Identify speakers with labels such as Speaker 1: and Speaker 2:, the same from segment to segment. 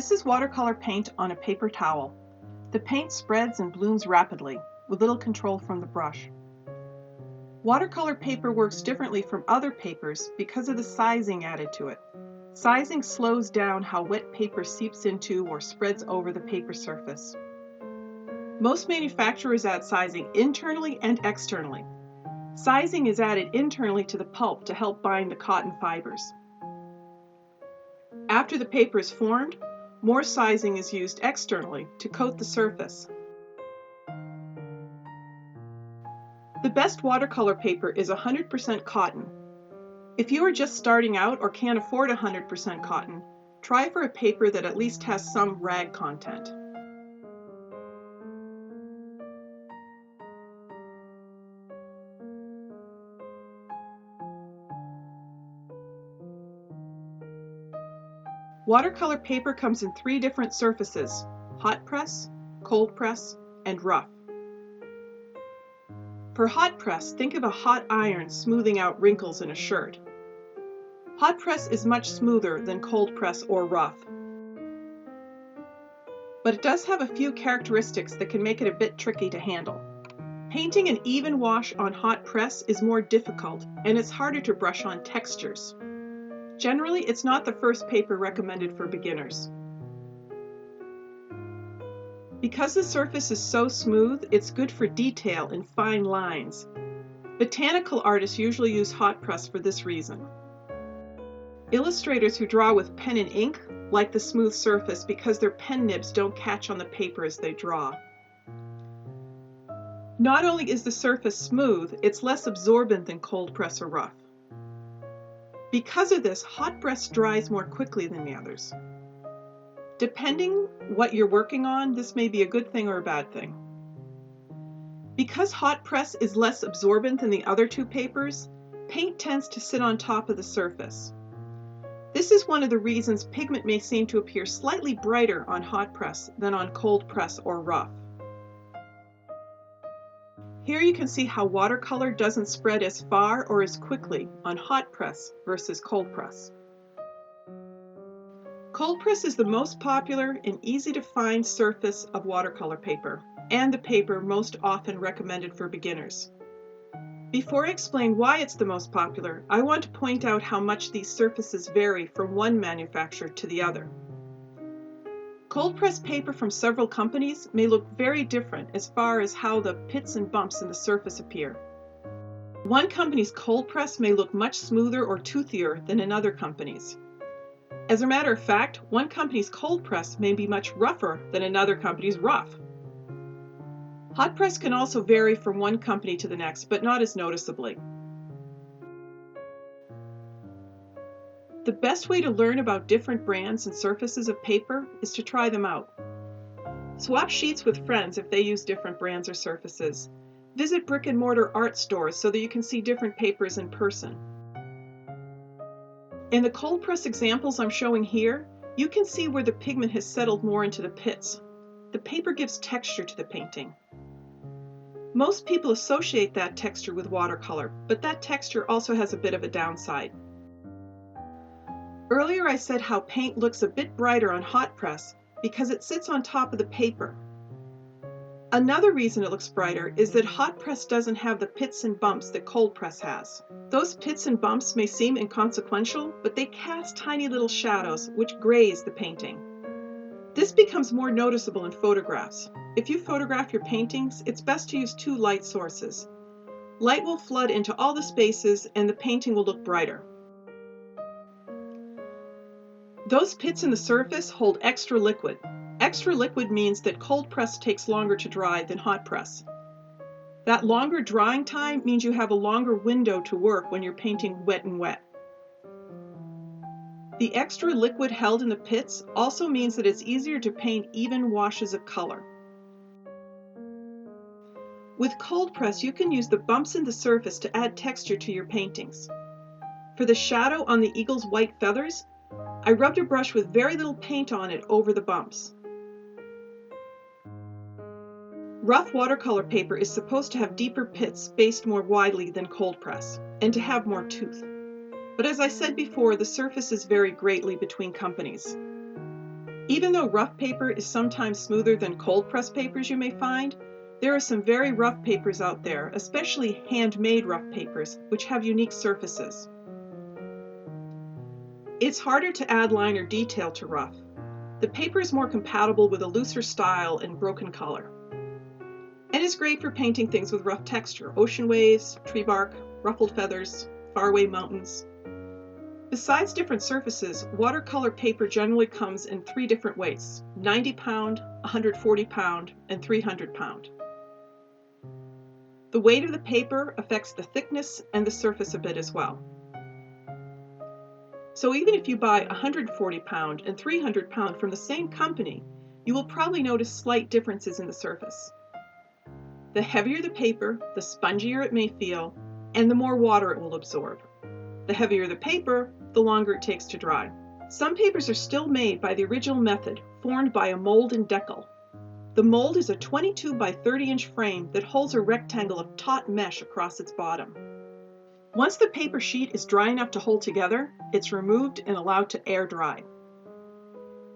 Speaker 1: This is watercolor paint on a paper towel. The paint spreads and blooms rapidly, with little control from the brush. Watercolor paper works differently from other papers because of the sizing added to it. Sizing slows down how wet paper seeps into or spreads over the paper surface. Most manufacturers add sizing internally and externally. Sizing is added internally to the pulp to help bind the cotton fibers. After the paper is formed, more sizing is used externally to coat the surface. The best watercolor paper is 100% cotton. If you are just starting out or can't afford 100% cotton, try for a paper that at least has some rag content. Watercolor paper comes in 3 different surfaces: hot press, cold press, and rough. For hot press, think of a hot iron smoothing out wrinkles in a shirt. Hot press is much smoother than cold press or rough. But it does have a few characteristics that can make it a bit tricky to handle. Painting an even wash on hot press is more difficult, and it's harder to brush on textures. Generally, it's not the first paper recommended for beginners. Because the surface is so smooth, it's good for detail and fine lines. Botanical artists usually use hot press for this reason. Illustrators who draw with pen and ink like the smooth surface because their pen nibs don't catch on the paper as they draw. Not only is the surface smooth, it's less absorbent than cold press or rough. Because of this, hot press dries more quickly than the others. Depending what you're working on, this may be a good thing or a bad thing. Because hot press is less absorbent than the other 2 papers, paint tends to sit on top of the surface. This is one of the reasons pigment may seem to appear slightly brighter on hot press than on cold press or rough. Here you can see how watercolor doesn't spread as far or as quickly on hot press versus cold press. Cold press is the most popular and easy to find surface of watercolor paper, and the paper most often recommended for beginners. Before I explain why it's the most popular, I want to point out how much these surfaces vary from one manufacturer to the other. Cold press paper from several companies may look very different as far as how the pits and bumps in the surface appear. One company's cold press may look much smoother or toothier than another company's. As a matter of fact, one company's cold press may be much rougher than another company's rough. Hot press can also vary from one company to the next, but not as noticeably. The best way to learn about different brands and surfaces of paper is to try them out. Swap sheets with friends if they use different brands or surfaces. Visit brick and mortar art stores so that you can see different papers in person. In the cold press examples I'm showing here, you can see where the pigment has settled more into the pits. The paper gives texture to the painting. Most people associate that texture with watercolor, but that texture also has a bit of a downside. Earlier I said how paint looks a bit brighter on hot press because it sits on top of the paper. Another reason it looks brighter is that hot press doesn't have the pits and bumps that cold press has. Those pits and bumps may seem inconsequential, but they cast tiny little shadows which graze the painting. This becomes more noticeable in photographs. If you photograph your paintings, it's best to use 2 light sources. Light will flood into all the spaces and the painting will look brighter. Those pits in the surface hold extra liquid. Extra liquid means that cold press takes longer to dry than hot press. That longer drying time means you have a longer window to work when you're painting wet and wet. The extra liquid held in the pits also means that it's easier to paint even washes of color. With cold press, you can use the bumps in the surface to add texture to your paintings. For the shadow on the eagle's white feathers, I rubbed a brush with very little paint on it over the bumps. Rough watercolor paper is supposed to have deeper pits spaced more widely than cold press, and to have more tooth. But as I said before, the surfaces vary greatly between companies. Even though rough paper is sometimes smoother than cold press papers you may find, there are some very rough papers out there, especially handmade rough papers, which have unique surfaces. It's harder to add line or detail to rough. The paper is more compatible with a looser style and broken color. And is great for painting things with rough texture, ocean waves, tree bark, ruffled feathers, faraway mountains. Besides different surfaces, watercolor paper generally comes in 3 different weights: 90 pound, 140 pound, and 300 pound. The weight of the paper affects the thickness and the surface a bit as well. So even if you buy 140 pound and 300 pound from the same company, you will probably notice slight differences in the surface. The heavier the paper, the spongier it may feel, and the more water it will absorb. The heavier the paper, the longer it takes to dry. Some papers are still made by the original method, formed by a mold and decal. The mold is a 22 by 30 inch frame that holds a rectangle of taut mesh across its bottom. Once the paper sheet is dry enough to hold together, it's removed and allowed to air dry.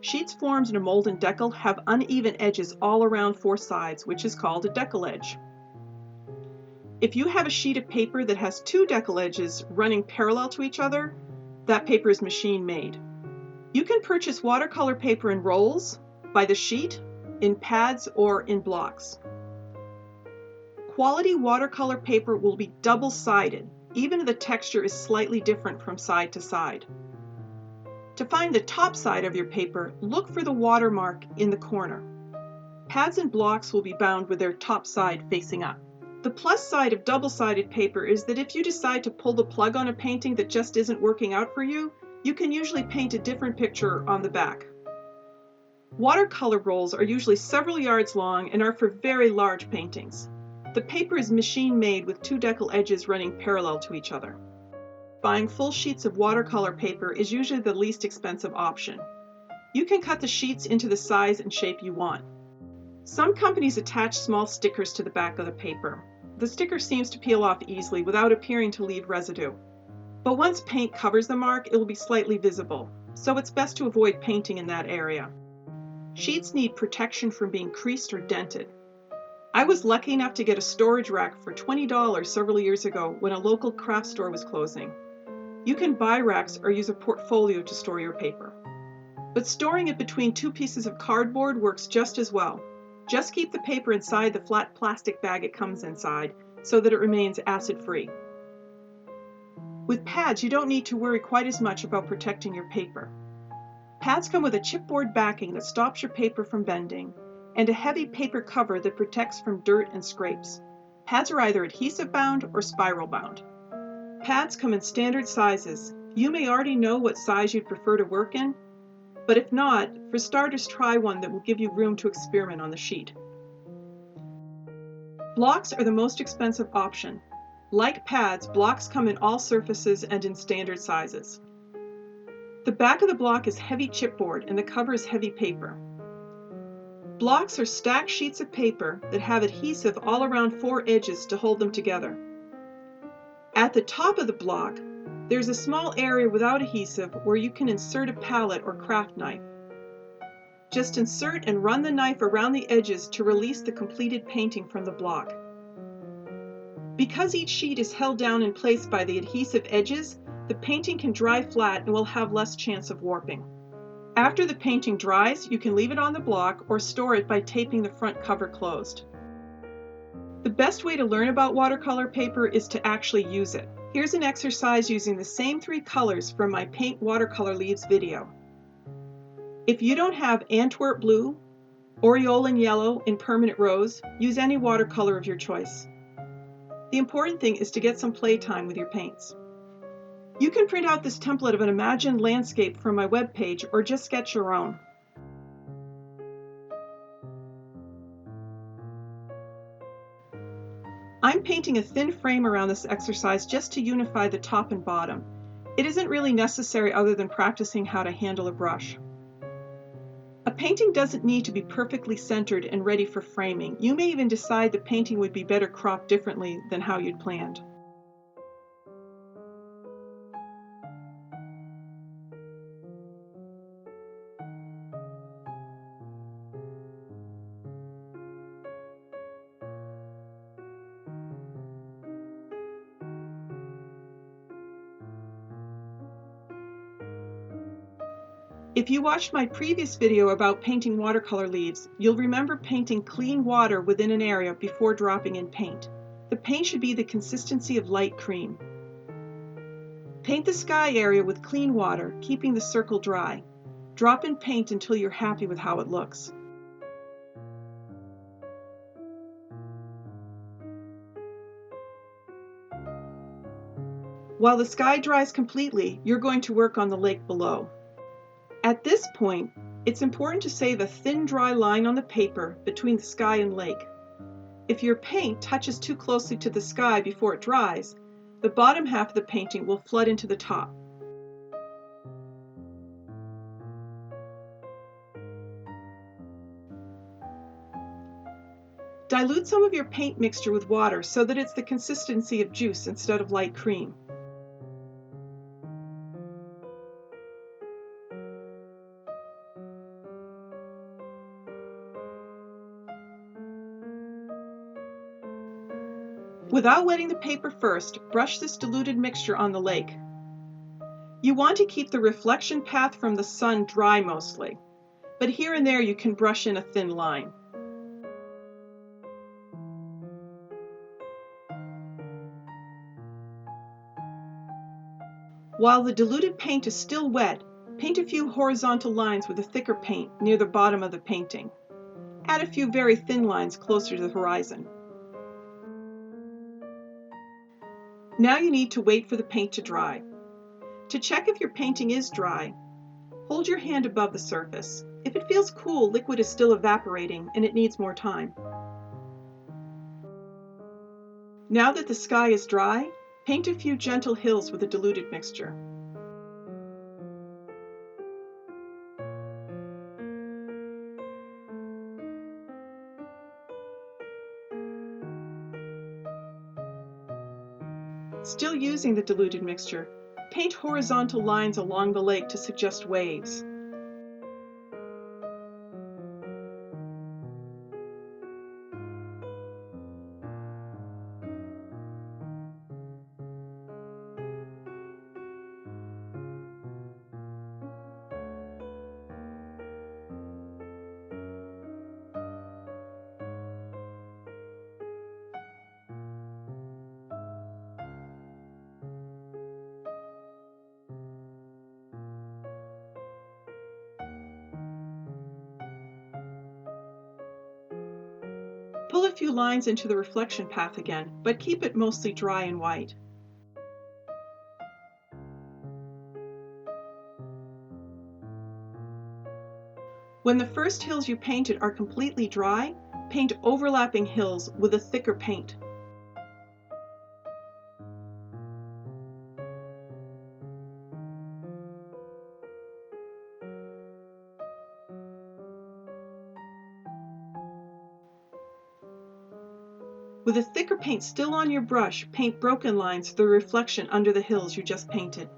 Speaker 1: Sheets formed in a mold and decal have uneven edges all around 4 sides, which is called a decal edge. If you have a sheet of paper that has 2 decal edges running parallel to each other, that paper is machine made. You can purchase watercolor paper in rolls, by the sheet, in pads, or in blocks. Quality watercolor paper will be double-sided, even if the texture is slightly different from side to side. To find the top side of your paper, look for the watermark in the corner. Pads and blocks will be bound with their top side facing up. The plus side of double-sided paper is that if you decide to pull the plug on a painting that just isn't working out for you, you can usually paint a different picture on the back. Watercolor rolls are usually several yards long and are for very large paintings. The paper is machine made with 2 decal edges running parallel to each other. Buying full sheets of watercolor paper is usually the least expensive option. You can cut the sheets into the size and shape you want. Some companies attach small stickers to the back of the paper. The sticker seems to peel off easily without appearing to leave residue. But once paint covers the mark, it will be slightly visible, so it's best to avoid painting in that area. Sheets need protection from being creased or dented. I was lucky enough to get a storage rack for $20 several years ago when a local craft store was closing. You can buy racks or use a portfolio to store your paper. But storing it between 2 pieces of cardboard works just as well. Just keep the paper inside the flat plastic bag it comes inside so that it remains acid-free. With pads, you don't need to worry quite as much about protecting your paper. Pads come with a chipboard backing that stops your paper from bending, and a heavy paper cover that protects from dirt and scrapes. Pads are either adhesive bound or spiral bound. Pads come in standard sizes. You may already know what size you'd prefer to work in, but if not, for starters, try one that will give you room to experiment on the sheet. Blocks are the most expensive option. Like pads, blocks come in all surfaces and in standard sizes. The back of the block is heavy chipboard and the cover is heavy paper. Blocks are stacked sheets of paper that have adhesive all around 4 edges to hold them together. At the top of the block, there's a small area without adhesive where you can insert a palette or craft knife. Just insert and run the knife around the edges to release the completed painting from the block. Because each sheet is held down in place by the adhesive edges, the painting can dry flat and will have less chance of warping. After the painting dries, you can leave it on the block or store it by taping the front cover closed. The best way to learn about watercolor paper is to actually use it. Here's an exercise using the same 3 colors from my Paint Watercolor Leaves video. If you don't have Antwerp blue, Aureolin yellow in permanent rose, use any watercolor of your choice. The important thing is to get some playtime with your paints. You can print out this template of an imagined landscape from my webpage or just sketch your own. I'm painting a thin frame around this exercise just to unify the top and bottom. It isn't really necessary other than practicing how to handle a brush. A painting doesn't need to be perfectly centered and ready for framing. You may even decide the painting would be better cropped differently than how you'd planned. If you watched my previous video about painting watercolor leaves, you'll remember painting clean water within an area before dropping in paint. The paint should be the consistency of light cream. Paint the sky area with clean water, keeping the circle dry. Drop in paint until you're happy with how it looks. While the sky dries completely, you're going to work on the lake below. At this point, it's important to save a thin, dry line on the paper between the sky and lake. If your paint touches too closely to the sky before it dries, the bottom half of the painting will flood into the top. Dilute some of your paint mixture with water so that it's the consistency of juice instead of light cream. Without wetting the paper first, brush this diluted mixture on the lake. You want to keep the reflection path from the sun dry mostly, but here and there you can brush in a thin line. While the diluted paint is still wet, paint a few horizontal lines with a thicker paint near the bottom of the painting. Add a few very thin lines closer to the horizon. Now you need to wait for the paint to dry. To check if your painting is dry, hold your hand above the surface. If it feels cool, liquid is still evaporating and it needs more time. Now that the sky is dry, paint a few gentle hills with a diluted mixture. Still using the diluted mixture, paint horizontal lines along the lake to suggest waves. Pull a few lines into the reflection path again, but keep it mostly dry and white. When the first hills you painted are completely dry, paint overlapping hills with a thicker paint. With a thicker paint still on your brush, paint broken lines for the reflection under the hills you just painted.